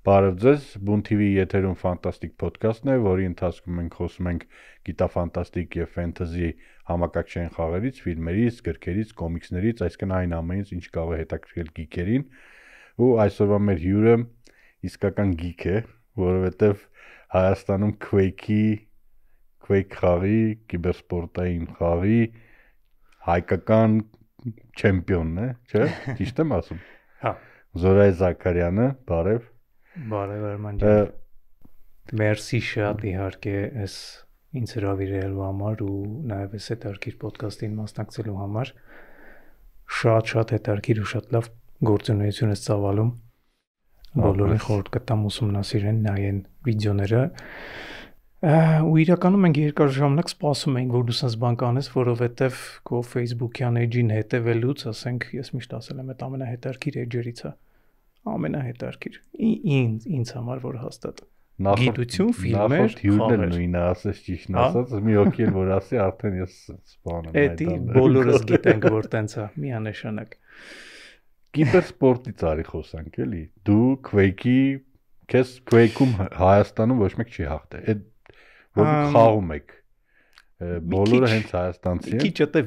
Բարև ձեզ, Բուն TV եթերում ֆանտաստիկ ոդքասթն է, որի ընթացքում մենք խոսում ենք գիտաֆանտաստիկ եւ ֆենթազի համակարգչային խաղերից, ֆիլմերից, գրքերից, կոմիքսներից, այսինքն այն ամենից, ինչ կարող է հետաքրքրել գիկերին։ Ու այսօրվա մեր հյուրը իսկական գիկ է, որովհետեւ Հայաստանում Quake խաղի, կիբերսպորտային խաղի հայկական չեմպիոնն է, չէ՞, ճիշտ եմ ասում։ Հա։ Զորայ Զաքարյանը, բարև։ Բարև Արման ջան։ Մերսի շատ իհարկե այս ինձ հրավիրելու համար ու նաև այս հետարքիր ոդքասթին մասնակցելու համար։ Շատ հետարքիր ու շատ լավ գործունեություն ես ծավալում։ Բոլորին խորհուրդ կտամ ուսումնասիրեն, նայեն վիդեոները։ Ու իրականում մենք երկար ժամանակ սպասում ենք, որ դու sense բան կանես, որովհետև քո Facebook-յան էջին հետևելուց, ասենք, ես միշտ ասել եմ, այդ ամենահետարքիր էջերից է։ Ամենահետարքիր ինձ համար որ հաստատ գիտություն ֆիլմեր նախորդ հյուրն էլ նույնը ասես ճիշտ ասած մի հոգի էլ որ ասի արդեն ես սպանում եմ այդ բոլորս գիտենք որ տենց է միանշանակ կիբերսպորտից արի խոսանք էլի դու քեզ Quake-ում Հայաստանում ոչ մեկ չի հաղթել այդ որ խաղում եք բոլորը հենց հայաստանցի են։ Քիչ է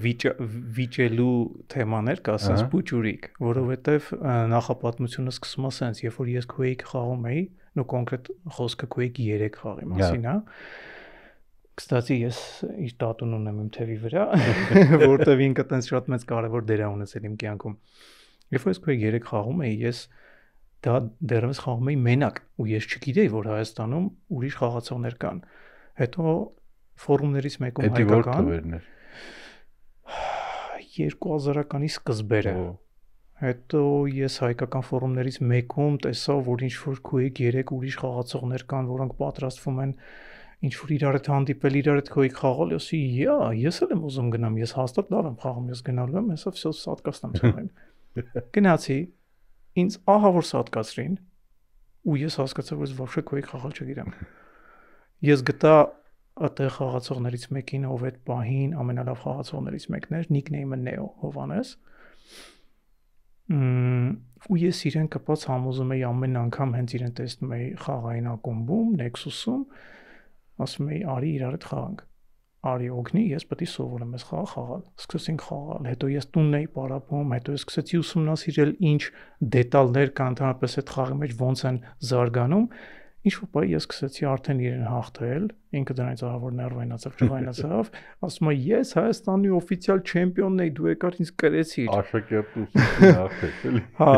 վիճելու թեմաներ կասես փուճուրիկ, որովհետև նախապատմությունը սկսում է սենց, երբ որ ես Quake խաղում էի, նո կոնկրետ խոսքը Quake 3 խաղի մասին է։ Կստացի ես իր տատուն ունեմ իմ թևի վրա, որտեղ ինքը տենց շատ մեծ կարևոր դեր է ունեցել իմ կյանքում։ Երբ որ ես Quake 3 խաղում էի, ես դա դեռևս խաղում էի մենակ, ու ես չգիտեի, որ Հայաստանում ուրիշ խաղացողներ կան։ Հետո ֆորումներից մեկում հայկական 2000-ականի սկզբերը հետո ես հայկական ֆորումներից մեկում տեսա որ ինչ որ Quake 3 ուրիշ խաղացողներ կան որոնք պատրաստվում են ինչ որ իրար հետ հանդիպել իրար հետ Quake խաղալ ասի ես էլ եմ ուզում գնամ ես հաստատ լավ եմ խաղում ես գնալու եմ հեսա всё սատկացնեմ ցավին գնացի ինձ ահա որ սատկացրին ու ես հասկացա որ ես вообще Quake խաղալ չգիտեմ ես գտա Ատեղ խաղացողներից մեկին ով այդ պահին ամենալավ խաղացողներից մեկն էր նիկնեյմը Neo Հովանես ու ես իրեն կպած համոզում էի ամեն անգամ հենց իրեն տեսնում էի խաղային ակումբում Nexus-ում ասում էի արի իրար հետ խաղանք արի օգնի ես պետք է սովորեմ այս խաղը խաղալ սկսեցինք խաղալ հետո ես տունն էի պարապում հետո ես սկսեցի ուսումնասիրել ինչ դետալներ կան ընդհանրապես այդ խաղի մեջ ոնց են զարգանում Ինչ-որ բա ես սկսեցի արդեն իրեն հաղթել, ինքը դրանից ահավոր ներվայնացավ, չվայնացավ, ասում է ես Հայաստանի օֆիցիալ չեմպիոնն էի, դու եկար ինձ կրեցիր։ Աշակերտուց հաղթեց էլի։ Հա։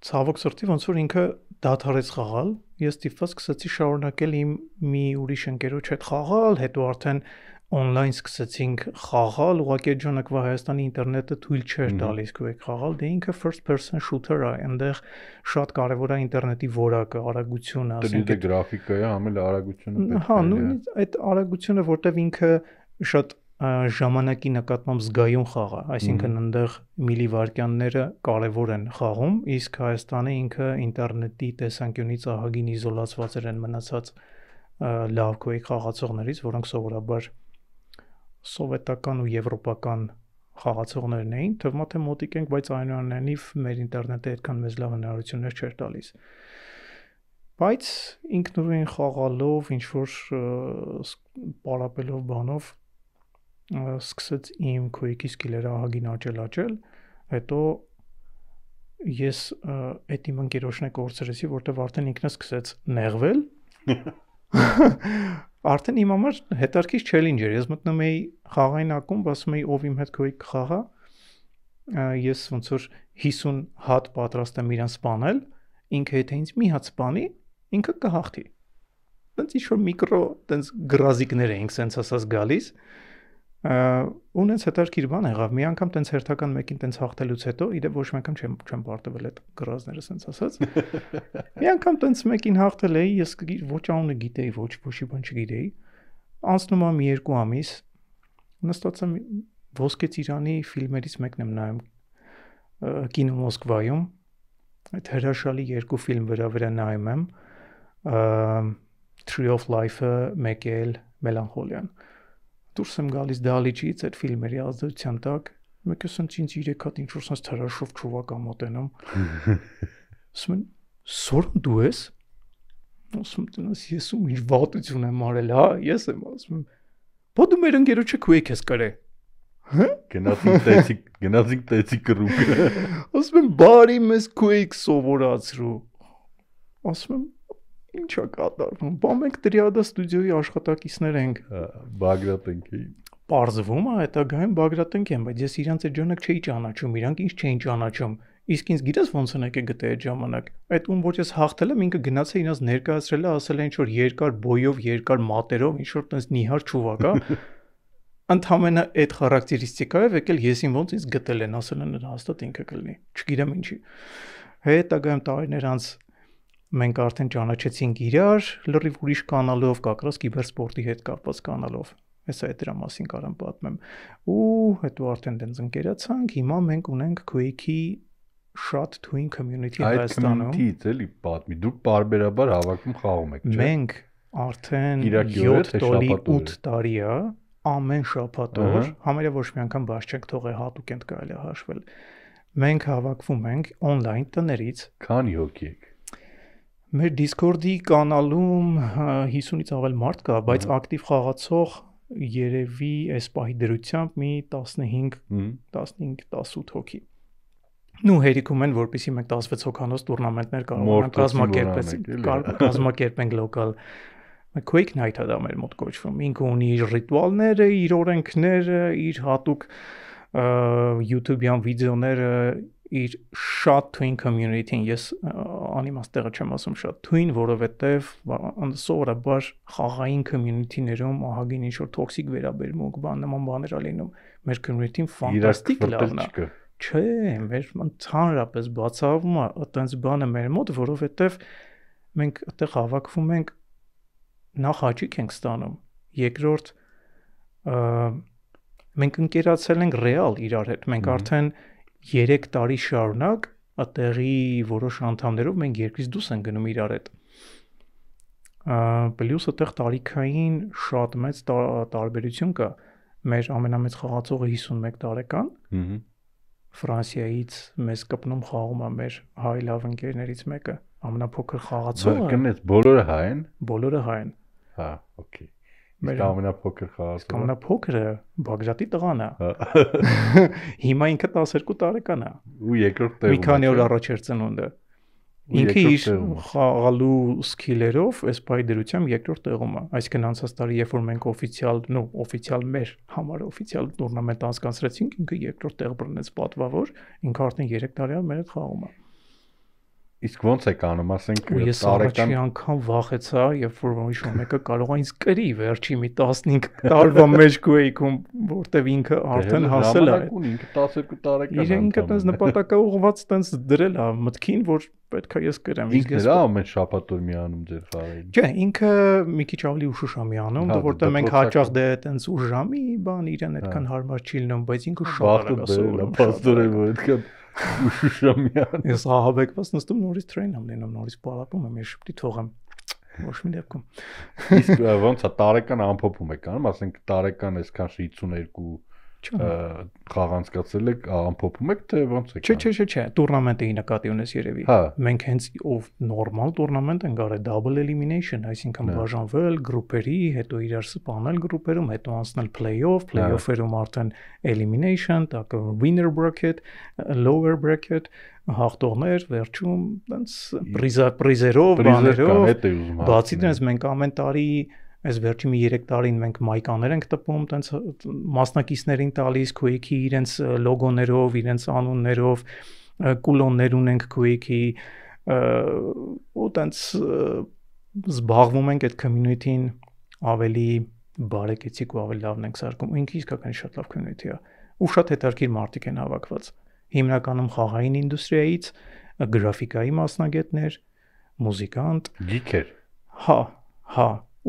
Ցավոք սրտի ոնց որ ինքը դադարեց խաղալ, ես ստիպված սկսեցի շարունակել իմ մի ուրիշ ընկերոջ հետ խաղալ, հետո արդեն on-line սկսեցինք խաղալ, ուղղակի այդ ժամանակվա Հայաստանի ինտերնետը թույլ չէր տալիս Quake խաղալ, դե ինքը first person shooter է, այնտեղ շատ կարևոր է ինտերնետի որակը, արագությունը, ասենք դե գրաֆիկը է, ամեն արագությունը պետք է։ Հա, նույնիսկ այդ արագությունը, որտեվ ինքը շատ ժամանակի նկատմամբ զգայուն խաղ է, այսինքն այնտեղ միլիվայրկյանները կարևոր են խաղում, իսկ Հայաստանը ինքը ինտերնետի տեսանկյունից ահագին իզոլացված են մնացած լավ Quake խաղացողներից, որոնք սովորաբար սովետական ու եվրոպական խաղացողներն էին, թվում է թե մոտիկ ենք, բայց այնուամենայնիվ մեր ինտերնետը այդքան մեծ լավ հնարավորություններ չէր տալիս։ Բայց ինքնուրույն խաղալով, ինչ որ պարապելով բանով սկսեց իմ Quake-ի սկիլերը ահագին աճել, հետո ես այդ իմ ընկերոջն է կորցրեցի, որտեվ արդեն ինքն սկսեց նեղվել Արդեն իմ համար հետարքից challenge էր, ես մտնում էի խաղային ակումբ, ասում էի ով իմ հետ Quake խաղա, ես ոնց որ 50 հատ պատրաստ եմ իրան սպանել, ինքը եթե ինձ մի հատ սպանի, ինքը կհաղթի։ Տենց ինչ որ միկրո, տենց գրազիկներ էինք սենց ասած գալիս, ու նենց հետարքիր բան եղավ, մի անգամ տենց հերթական մեկին տենց հաղթելուց հետո, իդեպ ոչ մի անգամ չեմ պարտվել այդ գրազները սենց ասած։ Մի անգամ տենց մեկին հաղթել էի, ես ոչ անունը գիտեի, ոչի բան չգիտեի։ Անցնում է մի 2 ամիս, նստած եմ Ոսկե Ծիրանի ֆիլմերից մեկն եմ նայում Կինո Մոսկվայում, այդ հրաշալի 2 ֆիլմ վրա նայում եմ, Tree of Life-ը, մեկ էլ Մելանխոլիան։ Դուրս եմ գալիս դահլիճից այդ ֆիլմերի ազդեցության տակ, Մեկը սենց ինձ 3 հատ ինչ որ սենց թրաշով ճուվակ ամոտենում։ Ասում են, «Սորն դու ես»։ Ասում եմ, «Ես ում ինչ վատություն եմ արել, հա, ես եմ»։ Ասում եմ, «Բա դու մեր ընկերոջը Quake ես կարե»։ Հա? Գնացինք տեցի կրուկ։ Ասում եմ, «Բարի մեզ Quake սովորացրու»։ Ասում եմ, «Ինչա կատարվում»։ Բա մենք Triada ստուդիոյի աշխատակիցներ ենք։ Բագրատ ենք։ Պարզվում է, հետագայում Բագրատենք են, բայց ես իրանց այդ ժամանակ չէի ճանաչում, իրանք ինձ չէին ճանաչում։ Իսկ ինձ գիտես ոնց են եկել գտե այդ ժամանակ։ Այդ ում որ ես հաղթել եմ, ինքը գնաց է իրանց ներկայացրել է, ասել է ինչ որ երկար բոյով, երկար մատերով, ինչ որ տես նիհար ճուվակ է։ Ընդհանրապես այդ խարակտերիստիկայով եկել եսին ոնց ինձ գտել են, ասել են հաստատ ինքը կլինի։ Չգիտեմ ինչի։ Հետագայում տարիներ անց մենք արդեն ճանաչեցինք իրար, լրիվ ուրիշ կանալով, կակրաս կիբերսպորտի հետ կապված կանալով։ Ես այդ դրա մասին կարամ պատմեմ։ Ու հետո արդեն դենց ընկերացանք, հիմա մենք ունենք Quake-ի շատ twin community Հայաստանում։ Այդ community-ից էլի պատմի։ Դուք բարբերաբար հավաքում խաղում եք, չէ՞։ Մենք արդեն 7-8 տարի է, ամեն շաբաթ օր, համարյա ոչ մի անգամ բաց չենք թողել, հատուկ ենք կարելի է հաշվել։ Մենք հավաքվում ենք on-line տներից։ Քանի հոգի եք։ Մեր Discord-ի կանալում 50-ից ավել մարդ կա, բայց ակտիվ խաղացող երևի այս պահի դրությամբ մի 15-18 հոգի։ Նու հերիքում են, որպեսզի մենք 16 հոգանոց տուրնամենտներ կարողանանք կազմակերպենք լոկալ։ Quake Night-ը դա մեր մոտ կոչվում։ Ինքը ունի իր ռիտուալները, իր օրենքները, իր հատուկ YouTube-յան վիդեոները, իր շատ twin community-ին ես անիմաստեղը չեմ ասում շատ twin, որովհետև սովորաբար խաղային community-ներում ահագին ինչ-որ տոքսիկ վերաբերմունք, նման բաներ ա լինում։ Մեր community-ն ֆանտաստիկ լավն է։ Չէ, մեր ընդհանրապես բացառվում է այդպես բանը մեր մոտ, որովհետև մենք այդտեղ հավաքվում ենք նախ հաճիկ ենք ստանում, երկրորդ մենք ընկերացել ենք ռեալ իրար հետ, մենք արդեն 3 տարի շարունակ այդտեղի որոշ անդամներով մենք երկրից դուրս ենք գնում իրար հետ։ Պլյուս այդտեղ տարիքային շատ մեծ տարբերություն կա։ Մեր ամենամեծ խաղացողը 51 տարեկան։ Ֆրանսիայից մեզ կպնում խաղում է մեր հայ լավ ընկերներից մեկը, ամենափոքր խաղացողը։ Կնես բոլորը հայ են։ Բոլորը հայ են։ Հա, օքեյ։ Մեր ամենափոքր խաղացողը։ Ամենափոքրը Բագրատի տղան է։ Հիմա ինքը 12 տարեկան է։ Ու երկրորդ տեղում։ Մի քանի օր առաջ էր ծնունդը։ Ինքը իր խաղալու սկիլերով այս պահի դրությամբ երկրորդ տեղում է։ Այսինքն անցած տարի, երբ որ մենք օֆիցիալ մեր համար օֆիցիալ տուրնամենտ անցկացրեցինք, ինքը երկրորդ տեղ բռնեց պատվավոր, ինքը արդեն 3 տարի է մեր հետ խաղում է։ Իսկ ոնց եք անում, ասենք ես առաջի անգամ վախեցա, երբ որ ուրիշ մեկը կարող է ինձ կրի վերջի մի 15 տարվա մեջ Quake-ում, որտեվ ինքը արդեն հասել է։ Ինքը 12 տարեկան է։ Ինքը տես նպատակաուղղված տես դրել է մտքին, որ պետք է ես կրեմ։ Ինքն է ամեն շաբաթ օր միանում ձեր խաղերին։ Չէ, ինքը մի քիչ ավելի ուշ է միանում, որտեղ մենք հաճախ դե տենց ուշ ժամի բան իրեն այդքան հարմար չի լինում, բայց ինքը շատ արագ է սովորում։ Պաստորը այդքան ուշշամյան։ Ես ահաբեկված նստում նորից train եմ լինում, նորից պարապում եմ, ես շփտի թողեմ։ Ոչ մի դեպքում։ Իսկ ոնց է տարեկան ամփոփում եք անում, ասենք տարեկան այսքան 52 խաղ անցկացել եք, ամփոփում եք թե ոնց է։ Չէ, տուրնամենտի նկատի ունես երևի։ Մենք հենց ով նորմալ տուրնամենտ ենք արել double elimination, այսինքն բաժանվել գրուպերի, հետո իրար սպանել գրուպերում, հետո անցնել play-off-երում արդեն elimination, տակ winner bracket, lower bracket, հաղթողներ, վերջում տենց պրիզերով, բաներով։ Բացի դրանից մենք ամեն տարի այս վերջի մի 3 տարին մենք մայկաներ ենք տպում, տենց մասնակիցներին տալիս Quake-ի իրենց լոգոներով, իրենց անուններով, կուլոններ ունենք Quake-ի, ու տենց զբաղվում ենք այդ community-ին ավելի բարեկեցիկ ու ավելի լավն ենք սարքում։ Ինքը իսկական շատ լավ community է։ Ու շատ հետաքրքիր մարդիկ են հավաքված։ Հիմնականում խաղային ինդուստրիայից, գրաֆիկայի մասնագետներ, մուզիկանտ, գիքեր։ Հա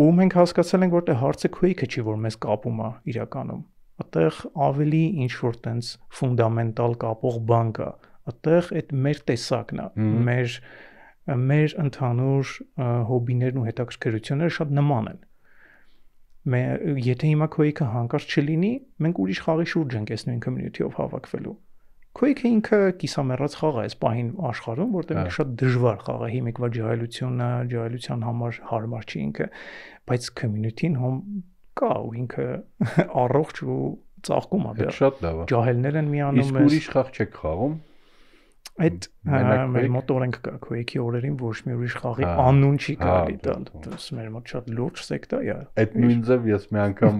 ու մենք հասկացել ենք, որտեղ հարցը Quake-ը չի, որ մեզ կապում է իրականում։ Այդտեղ ավելի ինչ որ տենց ֆունդամենտալ կապող բան կա։ Այդտեղ այդ մեր տեսակն է, մեր ընդհանուր հոբիներն ու հետաքրքրությունները շատ նման են։ Եթե հիմա Quake-ը հանկարծ չլինի, մենք ուրիշ խաղի շուրջ ենք այս նույն community-ով հավաքվելու։ Quake-ը ինքը կիսամեռած խաղ է այս պահին աշխարհում, որտեղ շատ դժվար խաղ է, հիմիկվա ջահելության համար հարմար չի ինքը, բայց community-ն հոմ կա ու ինքը առողջ ու ծաղկում է դեռ։ Շատ լավ է։ Ջահելներ են միանում։ Իսկ ուրիշ խաղ չեք խաղում։ Այդ մեր մոտ օրենք կա Quake-ի օրերին ոչ մի ուրիշ խաղի անուն չի կարելի տալ։ Դա մեր մոտ շատ լուրջ սեկտա է։ Այդ նույն ձև ես մի անգամ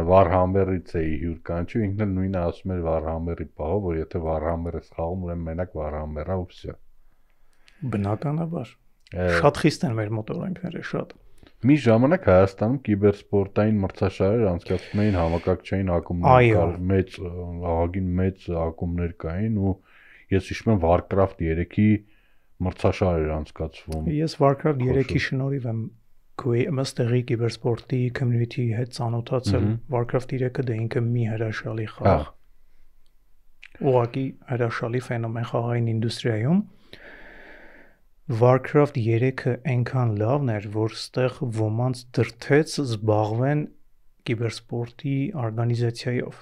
Warhammer-ից էի հյուր կանչու, ինքն էլ նույնը ասում էր Warhammer-ի պահով, որ եթե Warhammer-ը խաղում, ուրեմն մենակ Warhammer-ը ու վсё։ Բնականաբար։ Շատ խիստ են մեր մոտ օրենքները, շատ։ Մի ժամանակ Հայաստանում կիբերսպորտային մրցաշարեր անցկացվում էին համակարգչային ակումբներ, մեծ ակումբներ կային ու ես հիշում եմ Warcraft 3-ի մրցաշար էր անցկացվում։ Ես Warcraft 3-ի շնորհիվ եմ մստեղի կիբերսպորտի community-ի հետ ծանոթացել։ Warcraft 3-ը դե ինքը մի հրաշալի խաղ։ Ուղղակի հրաշալի ֆենոմեն խաղային ինդուստրիայում։ Warcraft 3-ը այնքան լավն էր, որ ստեղ ոմանց դրթեց զբաղվեն կիբերսպորտի օրգանիզացիայով։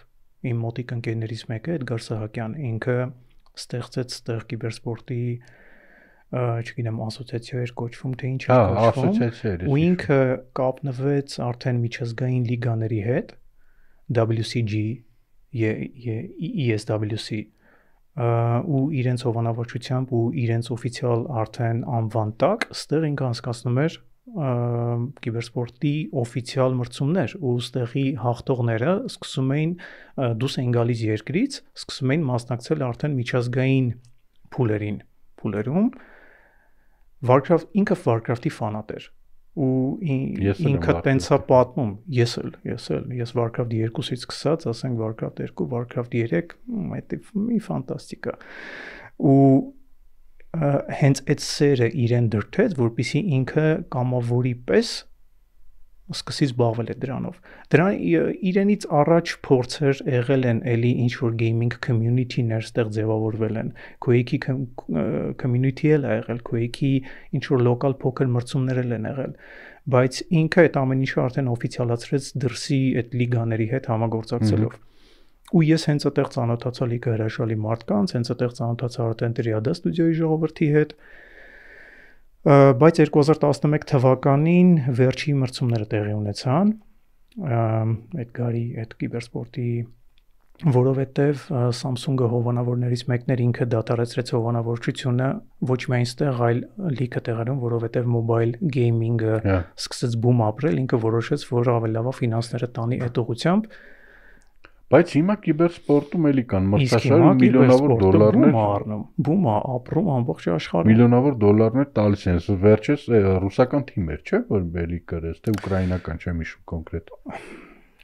Իմ մոտիկ ընկերներից մեկը Էդգար Սահակյան, ինքը ստեղծեց ստեղ կիբերսպորտի չգիտեմ ասոցիացիա էր կոչվում թե ինչ էր կոչվում։ Ասոցիացիա էր։ Ու ինքը կապնվեց արդեն միջազգային լիգաների հետ, WCG, ESWC, ու իրենց հովանավորչությամբ ու իրենց օֆիցիալ արդեն անվան տակ, ստեղ ինքը անցկացնում էր կիբերսպորտի օֆիցիալ մրցումներ ու ստեղի հաղթողները սկսում էին դուրս էին գալիս երկրից, սկսում էին մասնակցել արդեն միջազգային փուլերում ինքը Warcraft-ի ֆանատ էր ու ինքը տենցա պատմում ես Warcraft 2-ից սկսած ասենք Warcraft 2 Warcraft 3 այդ մի ֆանտաստիկա ու հենց այդ սերը իրեն դրթեց որպեսզի ինքը կամավորի պես սկսի զբաղվել է դրանով իրենից առաջ փորձեր եղել են էլի ինչ որ gaming community-ներ ստեղ ձևավորվել են Quake-ի community-ել ա եղել Quake-ի ինչ որ local փոքր մրցումներ են եղել բայց ինքը այդ ամեն ինչը արդեն օֆիցիալացրեց դրսի այդ լիգաների հետ համագործակցելով ու ես հենց այդտեղ ծանոթացա լիքը հրաշալի մարդկանց հենց այդտեղ ծանոթացա արդեն Տրիադա ստուդիոյի ժողովրդի հետ բայց 2011 թվականին վերջի մրցումները տեղի ունեցան Էդգարի այդ կիբերսպորտի որովհետև Samsung-ը հովանավորներից մեկն էր ինքը դատարեցրեց հովանավորչությունը ոչ միայն ստեղ այլ լիքը տեղերում որովհետև mobile gaming-ը սկսեց բում ապրել ինքը որոշեց որ ավելի լավ է ֆինանսները տանի այդ ուղղությամբ Բայց հիմա կիբերսպորտում էլի կան մրցաշարը միլիոնավոր դոլարներ բում ապրում ամբողջ աշխարհում միլիոնավոր դոլարներ տալիս են վերջերս ռուսական թիմեր չէ որ էլի կրես թե ուկրաինական չեմ հիշում կոնկրետ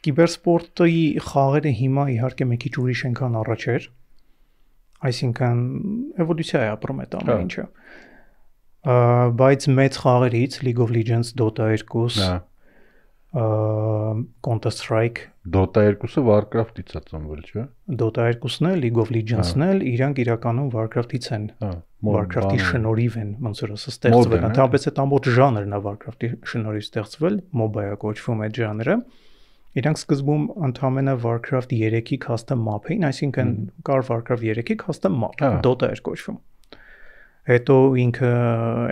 Կիբերսպորտի խաղերը հիմա իհարկե մի քիչ ուրիշ ենքան առաջ էր այսինքն էվոլյուցիա է ապրում այդ ամեն ինչը բայց մեծ խաղերից League of Legends, Dota 2 Counter-Strike Dota 2-ը Warcraft-ից է ծնվել, չէ՞։ Dota 2-ն էլ League of Legends-ն էլ իրանք իրականում Warcraft-ից են։ Warcraft-ի շնորհիվ են, ոնց որ ասա, ստեղծվել։ Ընդհանրապես այդ ամբողջ ժանրն է Warcraft-ի շնորհիվ ստեղծվել, MOBA-ը կոչվում այդ ժանրը։ Իրանք սկզբում ընդհանրապես Warcraft 3-ի custom map էին, այսինքն կար Warcraft 3-ի custom map, Dota էր կոչվում։ Հետո ինքը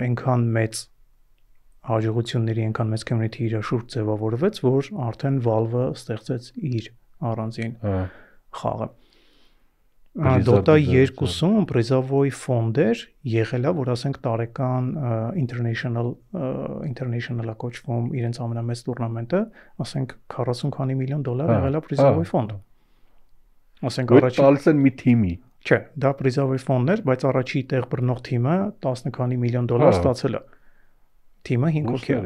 այնքան մեծ հաջողությունների այնքան մեծ community իր շուրջ ձևավորվեց, որ արդեն Valve-ը ստեղծեց իր առանձին խաղը։ Dota 2-ում Prizavoy ֆոնդեր եղել է, որ ասենք տարեկան international-ա կոչվում իրենց ամենամեծ տուրնամենտը, ասենք 40 քանի միլիոն դոլար եղել է Prizavoy ֆոնդ։ Ասենք առաջին տալիս են մի թիմի։ Չէ, դա Prizavoy ֆոնդն էր, բայց առաջի տեղ բռնող թիմը 10 քանի միլիոն դոլար ստացել է։ Թիմը 5 հոգի է։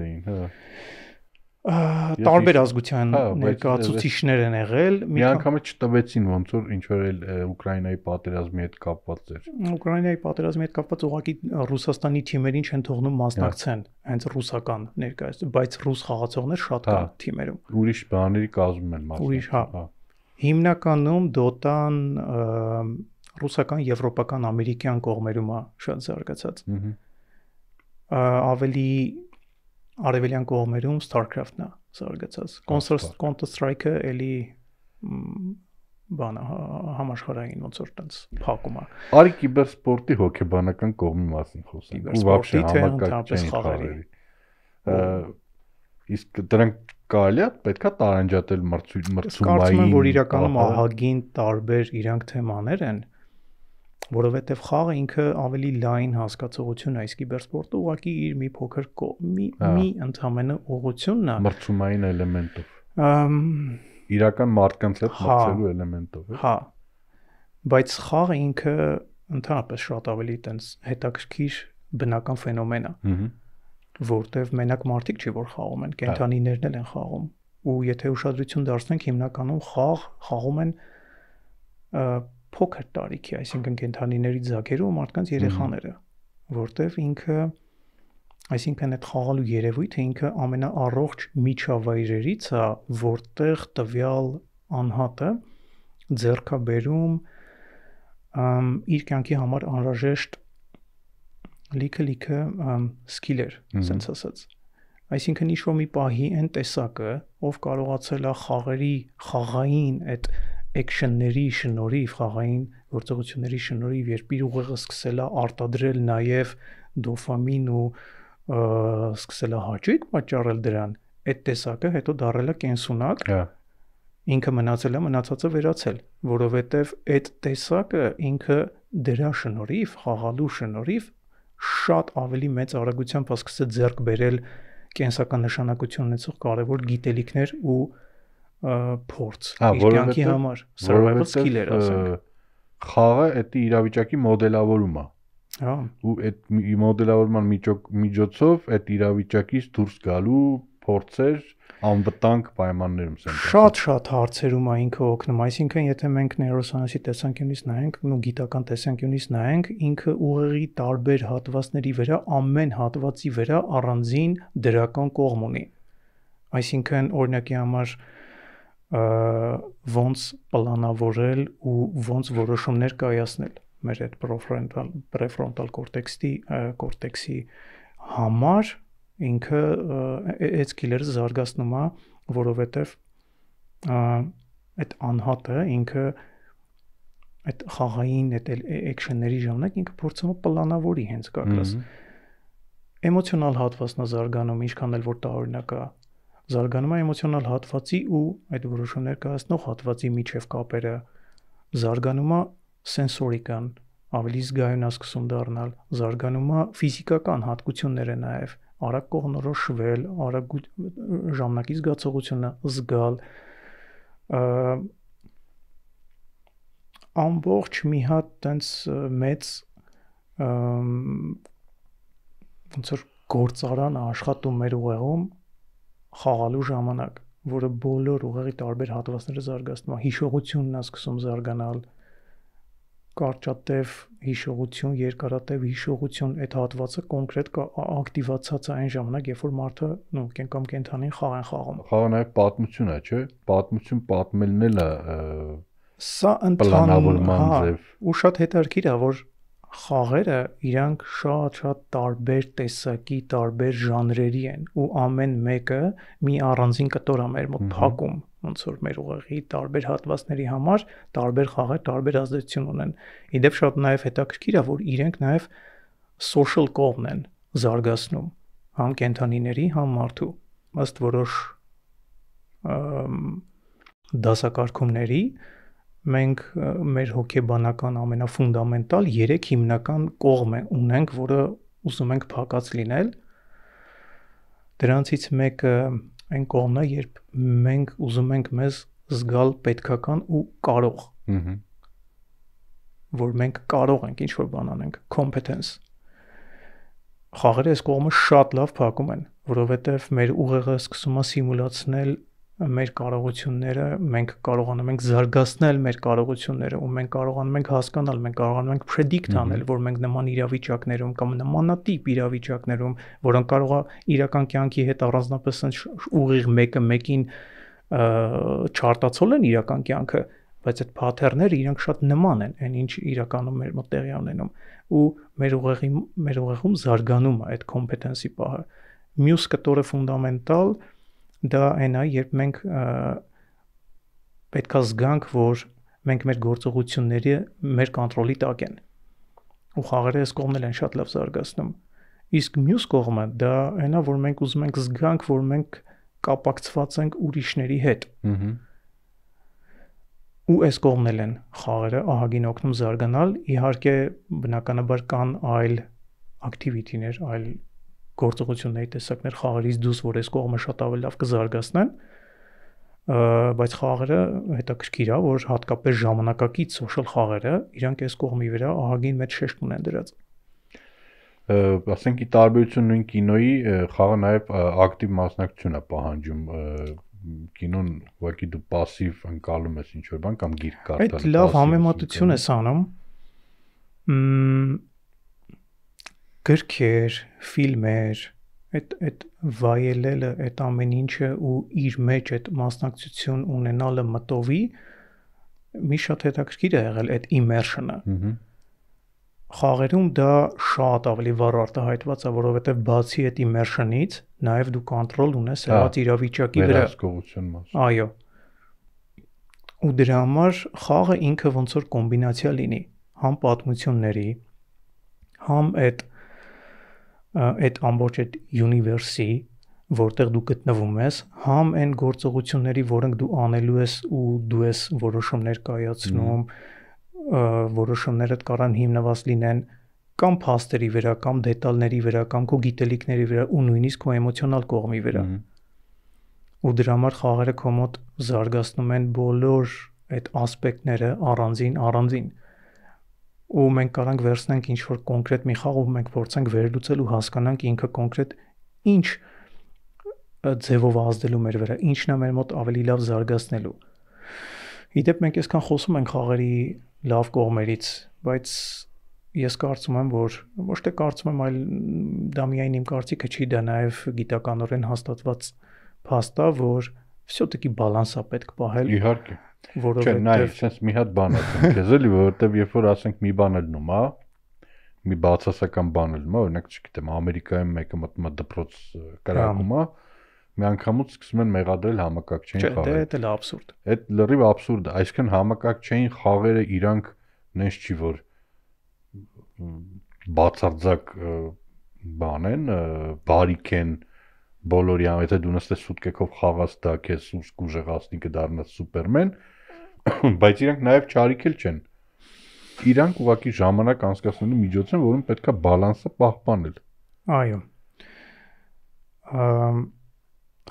Տարբեր ազգության ներկայացուցիչներ են եղել։ Մի անգամ չտվեցին ոնց որ ինչ որ էլ Ուկրաինայի պատերազմի հետ կապված էր։ Ուկրաինայի պատերազմի հետ կապված ուղղակի Ռուսաստանի թիմերին չեն թողնում մասնակցեն, հենց ռուսական ներկայացուցիչ, բայց ռուս խաղացողներ շատ կան թիմերում։ Ուրիշ բաների կազմում են մասնակցում։ Ուրիշ, հա։ Հիմնականում Dota-ն ռուսական, եվրոպական, ամերիկյան կողմերում է շատ զարգացած։ Ավելի արևելյան կողմերում StarCraft-ն է զարգացած։ Counter-Strike-ը էլի բանը համաշխարհային ոնց որ տենց փակում է։ Արի կիբերսպորտի հոգեբանական կողմի մասին խոսենք։ Ու вообще համակարգչային խաղերի։ Իսկ դրանք կարելի է պետքա տարանջատել մրցումային։ Կարծում եմ, որ իրականում ահագին տարբեր իրանք թեմաներ են, որովհետև խաղը ինքը ավելի լայն հասկացողություն է, իսկ կիբերսպորտը ուղղակի իր մի փոքր մի ընդհանրապես ուղղությունն է մրցումային էլեմենտով։ Իրական մարդկանց հետ մրցելու էլեմենտով է։ Հա։ Բայց խաղը ինքը ընդհանրապես շատ ավելի տենց հետաքրքիր բնական ֆենոմեն է։ Որտեվ մենակ մարդիկ չի որ խաղում են, կենդանիներն էլ են խաղում։ Ու եթե ուշադրություն դարձնենք, հիմնականում խաղում են փոքր տարիքի, այսինքն կենդանիների ձագերը ու մարդկանց երեխաները, որտեվ ինքը այսինքն այդ խաղալու երևույթը ինքը ամենաառողջ միջավայրերից է, որտեղ տվյալ անհատը ձեռք է բերում իր կյանքի համար անհրաժեշտ լիքը սկիլեր, ասենց ասած։ Այսինքն ինչ-որ մի պահի այն տեսակը, ով կարողացել է խաղային այդ էքշնների շնորհիվ, խաղային գործողությունների շնորհիվ, երբ իր ուղեղը սկսել է արտադրել նաև դոֆամին ու սկսել է հաճույք պատճառել դրան, այդ տեսակը հետո դառել է կենսունակ, ինքը մնացել է, մնացածը վերացել, որովհետև այդ տեսակը ինքը դրա շնորհիվ, խաղալու շնորհիվ շատ ավելի մեծ արագությամբ է սկսել ձեռք բերել կենսական նշանակություն ունեցող կարևոր գիտելիքներ ու փորձ իր կյանքի համար, survival skill-եր ասենք։ Խաղը այդ իրավիճակի մոդելավորում է։ Հա։ Ու այդ մոդելավորման միջոցով այդ իրավիճակից դուրս գալու փորձեր անվտանգ պայմաններում են։ Շատ հարցերում է ինքը օգնում, այսինքն եթե մենք նեյրոսայենսի տեսանկյունից նայենք, ու գիտական տեսանկյունից նայենք, ինքը ուղեղի տարբեր հատվածների վրա ամեն հատվածի վրա առանձին դրական կողմ ունի։ Այսինքն օրինակի համար ոնց պլանավորել ու ոնց որոշումներ կայացնել մեր այդ prefrontal cortex-ի համար ինքը այդ սկիլերը զարգացնում է, որովհետև այդ անհատը ինքը այդ խաղային այդ էքշնների ժամանակ ինքը փորձում է պլանավորի հենց կակրաս էմոցիոնալ հատվածն է զարգանում, ինչքան էլ որ տարօրինակ է, զարգանում է էմոցիոնալ հատվածի ու այդ որոշումներ կայացնող հատվածի միջև կապերը, զարգանում է սենսորիկան, ավելի զգայուն է սկսում դառնալ, զարգանում է ֆիզիկական հատկությունները նաև, արագ կողմնորոշվել, արագ ժամանակի զգացողությունը զգալ, ամբողջ մի հատ տենց մեծ ոնց որ գործարան աշխատում մեր ուղեղում խաղալու ժամանակ, որը բոլոր ուղեղի տարբեր հատվածները զարգացնում է, հիշողությունն է սկսում զարգանալ, կարճատև հիշողություն, երկարատև հիշողություն, այդ հատվածը կոնկրետ ակտիվացած է այն ժամանակ, երբ որ մարդը կամ կենդանին խաղ են խաղում։ Խաղը նաև պատմություն է, չէ՞։ Պատմություն պատմելն էլ է սա պլանավորման ձև։ Ու շատ հետաքրքիր է, որ խաղերը իրանք շատ տարբեր տեսակի, տարբեր ժանրերի են ու ամեն մեկը մի առանձին կտոր է մեր մոտ փակում, ոնց որ մեր ուղեղի տարբեր հատվածների համար տարբեր խաղեր տարբեր ազդեցություն ունեն։ Իդեպ շատ նաև հետաքրքիր է, որ իրենք նաև social կողմն են զարգացնում, համ կենդանիների, համ մարդու, ըստ որոշ դասակարգումների մենք մեր հոգեբանական ամենաֆունդամենտալ 3 հիմնական կողմ ունենք, որը ուզում ենք փակած լինել։ Դրանցից մեկը այն կողմն է, երբ մենք ուզում ենք մեզ զգալ պետքական ու կարող։ Որ մենք կարող ենք ինչ-որ բան անենք, competence։ Խաղերը այս կողմը շատ լավ փակում են, որովհետև մեր ուղեղը սկսում է սիմուլացնել մեր կարողությունները, մենք կարողանում ենք զարգացնել մեր կարողությունները ու մենք կարողանում ենք հասկանալ, մենք կարողանում ենք predict անել, որ մենք նման իրավիճակներում կամ նմանատիպ իրավիճակներում, որոնք կարող է իրական կյանքի հետ առանձնապես ուղիղ մեկը մեկին չարտացոլեն իրական կյանքը, բայց այդ pattern-ները իրանք շատ նման են, այն ինչ իրականում մեր մոտ տեղի ունենում ու մեր ուղեղում զարգանում է այդ competence-ի պահը։ Մյուս կտորը ֆունդամենտալ դա այն է, երբ մենք պետք է զգանք, որ մենք մեր գործողությունները մեր կոնտրոլի տակ են։ Ու խաղերը այս կողմն են շատ լավ զարգացնում։ Իսկ մյուս կողմը դա այնա, որ մենք ուզում ենք զգանք, որ մենք կապակցված ենք ուրիշների հետ։ Ու այս կողմն են խաղերը ահագին օգնում զարգանալ, իհարկե բնականաբար կան այլ activity-ներ, այլ գործողությունների տեսակներ խաղերից դուրս, որ այս կողմը շատ ավելի լավ կզարգացնեն, բայց խաղերը հետաքրքիր է, որ հատկապես ժամանակակից social խաղերը իրանք այս կողմի վրա ահագին մեծ շեշտ ունեն դրած։ Ասենք ի տարբերություն նույն կինոյի խաղը նաև ակտիվ մասնակցություն է պահանջում կինոն ուղղակի դու пассив ընկալում ես ինչ որ բան կամ գիրք կարդալ։ Այդ լավ համեմատություն ես անում։ Գրքեր, ֆիլմեր, այդ վայելելը, այդ ամեն ինչը ու իր մեջ այդ մասնակցություն ունենալը մտովի մի շատ հետաքրքիր է եղել այդ immersion-ը։ Խաղերում դա շատ ավելի վառ արտահայտված է, որովհետև բացի այդ immersion-ից նաև դու կոնտրոլ ունես այդ իրավիճակի վրա։ Վերահսկողություն մաս։ Այո։ Ու դրա համար խաղը ինքը ոնց որ կոմբինացիա լինի, համ պատմությունների, համ այդ ամբողջ այդ universe-ի, որտեղ դու գտնվում ես, համ այն գործողությունների, որոնք դու անելու ես ու դու ես որոշումներ կայացնում, որոշումներդ կարան հիմնված լինեն կամ փաստերի վրա, կամ դետալների վրա, կամ քո գիտելիքների վրա ու նույնիսկ քո էմոցիոնալ կողմի վրա։ Ու դրա համար խաղերը քո մոտ զարգացնում են բոլոր այդ ասպեկտները առանձին։ Ու մենք կարանք վերցնենք ինչ-որ կոնկրետ մի խաղ ու մենք փորձենք վերլուծել ու հասկանանք ինքը կոնկրետ ինչ ձևով ազդելու մեր վրա, ինչն է մեր մոտ ավելի լավ զարգացնելու։ Իդեպ մենք այսքան խոսում ենք խաղերի լավ կողմերից, բայց ես կարծում եմ, որ ոչ թե կարծում եմ, այլ դա միայն իմ կարծիքը չի, դա նաև գիտականորեն հաստատված փաստ է, որ всё-таки բալանս է պետք պահել։ Իհարկե։ Որովհետև Չէ, նայ, sense մի հատ բան ասեմ, քեզ էլի, որովհետև երբ որ ասենք մի բան ելնում, հա, մի բացասական բան ելնում, օրինակ, չգիտեմ, Ամերիկայում մեկը մտնում է դպրոց կրակում, հա, մի անգամից սկսում են մեղադրել համակարգչային խաղեր։ Չէ, դա էլ աբսուրդ։ Այդ լրիվ աբսուրդ է, այսինքն համակարգչային խաղերը իրանք նենց չի որ բացարձակ բան են, բարիք են բոլորի համար, եթե դու նստես սուտկեքով խաղաս դա քեզ սուսկ ուժեղացնի կդառնաս սուպերմեն, բայց իրանք նաև չարիք էլ չեն։ Իրանք ուղղակի ժամանակ անցկացնելու միջոց են, որում պետքա բալանսը պահպանել։ Այո։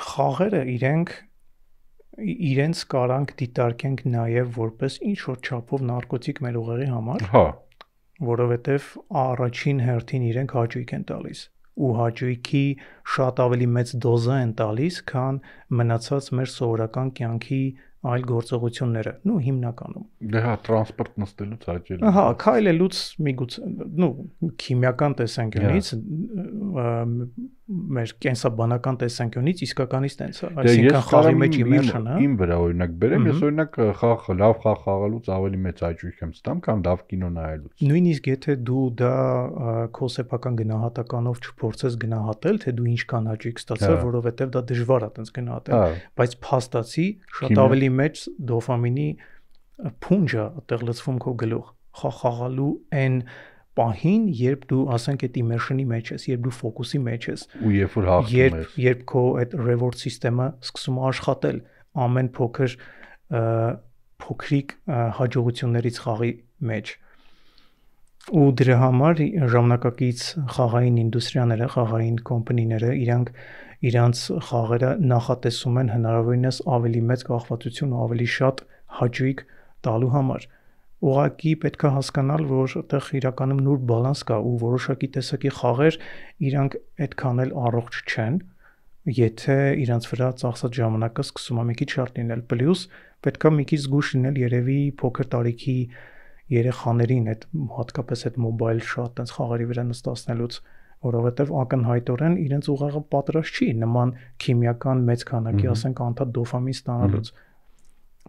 Խաղերը իրենց կարանք դիտարկենք նաև որպես ինչ-որ չափով նարկոտիկ մեր ուղեղի համար, Հա, որովհետև առաջին հերթին իրենք հաճույք են տալիս ու հաճույքի շատ ավելի մեծ դոզա են տալիս, քան մնացած մեր սովորական կյանքի այլ գործողությունները, հիմնականում։ դե հա, տրանսպորտ նստելուց հաճելի։ Հա, քայլելուց միգուցե, քիմիական տեսանկյունից, մեր կենսաբանական տեսանկյունից իսկականից տենց է, այսինքն խաղի մեջ immersion-ը։ Իմ վրա օրինակ բերեմ, ես օրինակ լավ խաղ խաղալուց ավելի մեծ հաճույք եմ ստանում, քան լավ կինո նայելուց։ Նույնիսկ եթե դու դա քո սեփական գնահատականով չփորձես գնահատել, թե դու ինչքան հաճույք ստացա, որովհետև դա դժվար է տենց գնահատել, բայց փաստացի շատ ավելի մեծ դոֆամինի փունջ է այդտեղ լցվում քո գլուխ խաղալու այն պահին, երբ դու ասենք այդ immersion-ի մեջ ես, երբ դու ֆոկուսի մեջ ես, ու երբ որ հաղթում ես, երբ քո այդ reward system-ը սկսում է աշխատել ամեն փոքրիկ հաջողություններից խաղի մեջ։ Ու դրա համար ժամանակակից խաղային ինդուստրիաները, խաղային կոմպանիները իրանց խաղերը նախատեսում են հնարավորինս ավելի մեծ կախվածություն ու ավելի շատ հաճույք տալու համար։ Ուղղակի պետք է հասկանալ, որ այդտեղ իրականում նուրբ բալանս կա ու որոշակի տեսակի խաղեր իրանք այդքան էլ առողջ չեն, եթե իրանց վրա ծախսած ժամանակը սկսում է մի քիչ շատ լինել։ Պլյուս պետք է մի քիչ զգույշ լինել երևի փոքր տարիքի երեխաներին այդ հատկապես այդ մոբայլ շատ այնց խաղերի վրա նստացնելուց, որովհետև ակնհայտորեն իրենց ուղեղը պատրաստ չի նման քիմիական մեծ քանակի, ասենք անդադ դոֆամին ստանալուց։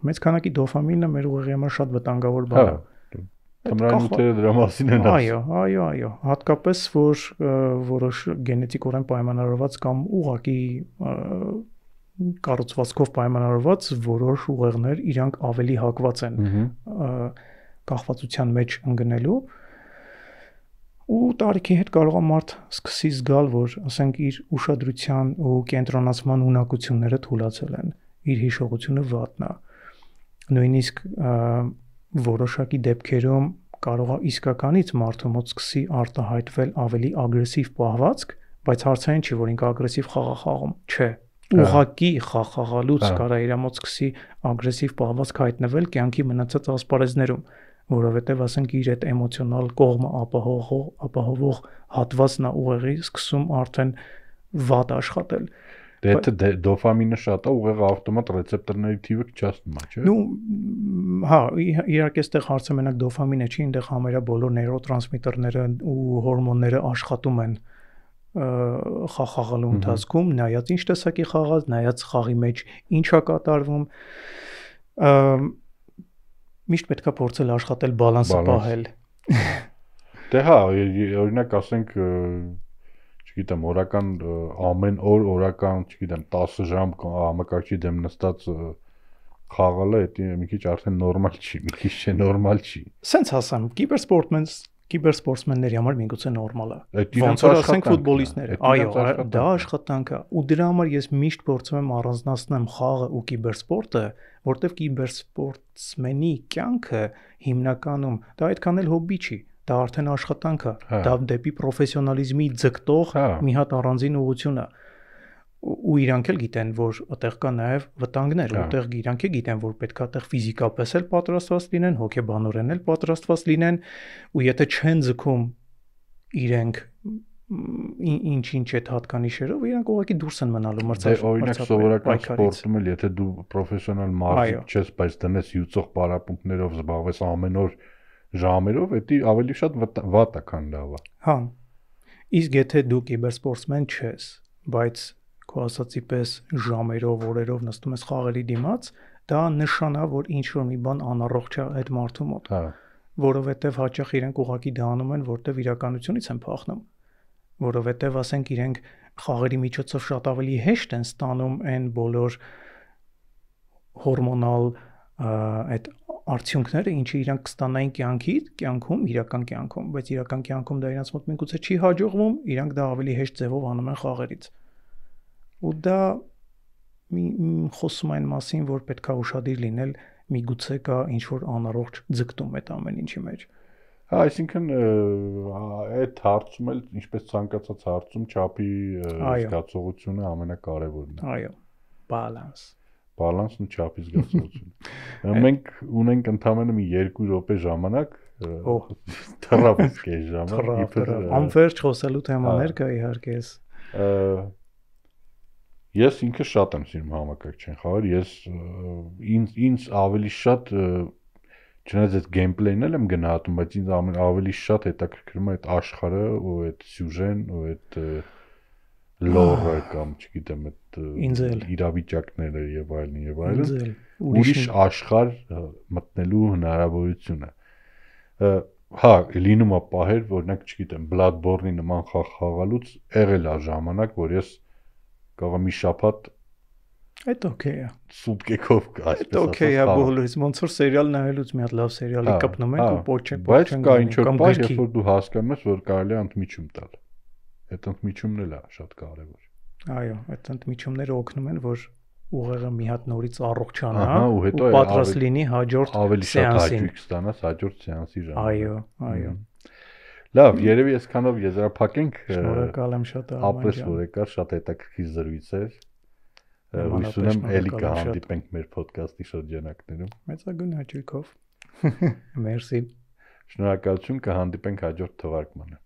Մեծ քանակի դոֆամինը մեր ուղեղի համար շատ վտանգավոր բան է։ Թմրային նյութերը դրա մասին են ասում։ Այո, հատկապես որ որոշ գենետիկորեն պայմանավորված կամ ուղղակի կառուցվածքով պայմանավորված որոշ ուղեղներ իրանք ավելի հակված են կախվածության մեջ ընկնելու ու տարիքի հետ կարող է մարդ սկսի զգալ, որ ասենք իր ուշադրության ու կենտրոնացման ունակությունները թուլացել են, իր հիշողությունը վատն է։ Նույնիսկ որոշակի դեպքերում կարող է իսկականից մարդու մոտ սկսի արտահայտվել ավելի ագրեսիվ պահվածք, բայց հարցը այն չի, որ ինքը ագրեսիվ խաղ է խաղում, չէ։ Ուղղակի խաղալուց կարա իր մոտ սկսի ագրեսիվ պահվածք հայտնվել կյանքի մնացած ասպարեզներում, որովհետև ասենք իր այդ էմոցիոնալ կողմը ապահովող հատվածն է ուղեղի սկսում արդեն վատ աշխատել։ Դե դոֆամինը շատ է, ուղեղը ավտոմատ ռեցեպտորների թիվը կչացնում է, չէ՞։ Ну, հա, իհարկե այստեղ հարցը մենակ դոֆամինը չի, այնտեղ համարյա բոլոր նեյրոտրանսմիտերները ու հորմոնները աշխատում են խաղալու ընթացքում, նայած ինչ տեսակի խաղած, նայած խաղի մեջ ինչ է կատարվում, միշտ պետք է փորձել աշխատել բալանսը պահել։ Դե հա, օրինակ ասենք, չգիտեմ, օրական ամեն օր օրական, չգիտեմ, 10 ժամ համակարգչի դեմ նստած խաղալը, դա մի քիչ արդեն նորմալ չի, մի քիչ չէ նորմալ չի։ Սենց ասեմ, կիբերսպորտսմենների համար միգուցե նորմալ է։ Ոնց որ ասենք ֆուտբոլիստները։ Այո, դա աշխատանք է։ Ու դրա համար ես միշտ փորձում եմ առանձնացնեմ խաղը ու կիբերսպորտը, որտեղ կիբերսպորտսմենի կյանքը հիմնականում դա այդքան էլ հոբբի չի, դա արդեն աշխատանք է, դա դեպի պրոֆեսիոնալիզմի ձգտող մի հատ առանձին ուղղություն է։ Ու իրանք էլ գիտեն, որ այդտեղ կա նաև վտանգներ, որտեղ իրանք էլ գիտեն, որ պետք է այդտեղ ֆիզիկապես էլ պատրաստված լինեն, հոգեբանորեն էլ պատրաստված լինեն, ու եթե չեն ձգում իրենք ինչ այդ հատկանիշերով, իրանք ուղղակի դուրս են մնալու մրցաշրջանից։ Օրինակ սովորական սպորտում էլ եթե դու պրոֆեսիոնալ մարդ չես, բայց դնես յուծող պարապմունքներով զբաղվես ամեն օր ժամերով, դա ավելի շատ վատ է, քան լավ է։ Հա։ Իսկ եթե դու կիբերսպորտսմեն չես, բայց քո ասացի պես ժամերով, օրերով նստում ես խաղերի դիմաց, դա նշան է, որ ինչ որ մի բան անառողջ է այդ մարդու մոտ։ Հա։ Որովհետև հաճախ իրենք ուղղակի դա անում են, որտեվ իրականությունից են փախնում։ Որովհետև ասենք իրենք խաղերի միջոցով շատ ավելի հեշտ են ստանում այն բոլոր հորմոնալ այդ արդյունքները, ինչը իրանք կստանային կյանքում, իրական կյանքում, բայց իրական կյանքում դա իրանց մոտ միգուցե չի հաջողվում, իրանք դա ավելի հեշտ ձևով անում են խաղերից։ Ու դա խոսում այն մասին, որ պետք է ուշադիր լինել, միգուցե կա ինչ-որ անառողջ ձգտում այդ ամեն ինչի մեջ։ Հա, այսինքն այդ հարցում էլ, ինչպես ցանկացած հարցում, չափի զգացողությունը ամենակարևորն է։ Այո, Բալանսն ու չափի զգացողությունը։ Մենք ունենք ընդամենը մի 2 րոպե ժամանակ, թռավ կես ժամանակ, անվերջ խոսելու թեմաներ կա իհարկե։ Ես ինքը շատ եմ սիրում համակարգչային խաղեր, ինձ ավելի շատ, չնայած այդ գեյմփլեյն էլ եմ գնահատում, բայց ինձ ավելի շատ հետաքրքրում է այդ աշխարհը ու այդ սյուժեն ու այդ լորը կամ չգիտեմ այդ իրավիճակները եւ այլն, ուրիշ աշխարհ մտնելու հնարավորությունը։ Հա, լինում է պահեր, օրինակ, չգիտեմ, Bloodborne-ի նման խաղ խաղալուց եղել է ժամանակ, որ ես կարող մի շաբաթ այդ օքեյ է։ Սուտկեքով այսպես ասած։ Օքեյ է բոլորից, ոնց որ սերիալ նայելուց մի հատ լավ սերիալի կպնում ենք ու պոչեն։ Բայց կա ինչ-որ պահ, երբ որ դու հասկանում ես, որ կարելի է ընդմիջում տալ։ Այդ ընդմիջումն էլ է շատ կարևոր։ Այո, այդ ընդմիջումները օգնում են, որ ուղեղը մի հատ նորից առողջանա ու հետո պատրաստ լինի հաջորդ ավելի շատ հաճույք ստանաս հաջորդ սեանսի ժամանակ։ Այո։ Լավ, երևի այսքանով եզրափակենք։ Շնորհակալ եմ շատ ապրես որ եկար, շատ հետաքրքիր զրույց էր։ Հույս ունեմ էլի կհանդիպենք մեր ոդքասթի շրջանակներում։ Մեծագույն հաճույքով։ Մերսի։ Շնորհակալություն, կհանդիպենք հաջորդ թվարկմանը։